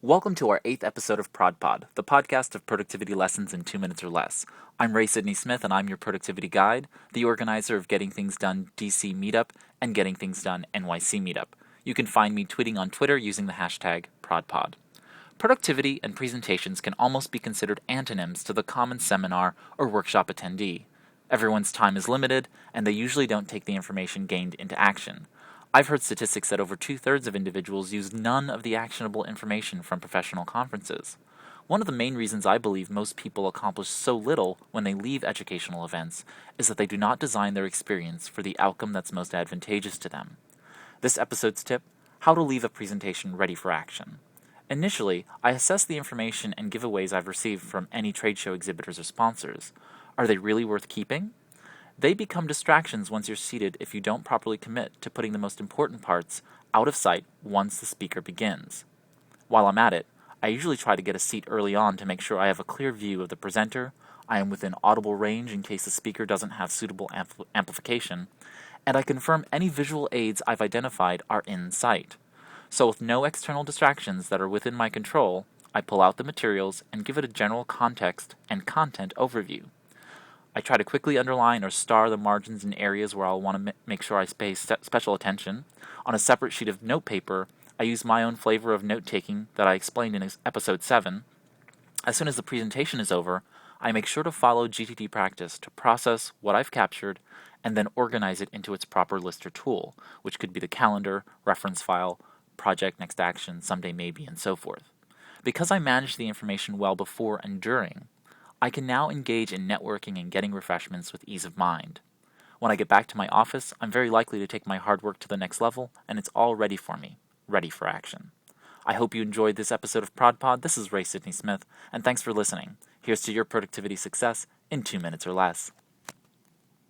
Welcome to our 8th episode of ProdPod, the podcast of productivity lessons in 2 minutes or less. I'm Sidney-Smith, and I'm your productivity guide, the organizer of Getting Things Done DC Meetup and Getting Things Done NYC Meetup. You can find me tweeting on Twitter using the hashtag ProdPod. Productivity and presentations can almost be considered antonyms to the common seminar or workshop attendee. Everyone's time is limited, and they usually don't take the information gained into action. I've heard statistics that over 2/3 of individuals use none of the actionable information from professional conferences. One of the main reasons I believe most people accomplish so little when they leave educational events is that they do not design their experience for the outcome that's most advantageous to them. This episode's tip: how to leave a presentation ready for action. Initially, I assess the information and giveaways I've received from any trade show exhibitors or sponsors. Are they really worth keeping? They become distractions once you're seated if you don't properly commit to putting the most important parts out of sight once the speaker begins. While I'm at it, I usually try to get a seat early on to make sure I have a clear view of the presenter, I am within audible range in case the speaker doesn't have suitable amplification, and I confirm any visual aids I've identified are in sight. So with no external distractions that are within my control, I pull out the materials and give it a general context and content overview. I try to quickly underline or star the margins in areas where I'll want to make sure I pay special attention. On a separate sheet of notepaper, I use my own flavor of note-taking that I explained in episode 7. As soon as the presentation is over, I make sure to follow GTD practice to process what I've captured and then organize it into its proper list or tool, which could be the calendar, reference file, project, next action, someday maybe, and so forth. Because I manage the information well before and during, I can now engage in networking and getting refreshments with ease of mind. When I get back to my office, I'm very likely to take my hard work to the next level, and it's all ready for me, ready for action. I hope you enjoyed this episode of ProdPod. This is Sidney-Smith, and thanks for listening. Here's to your productivity success in 2 minutes or less.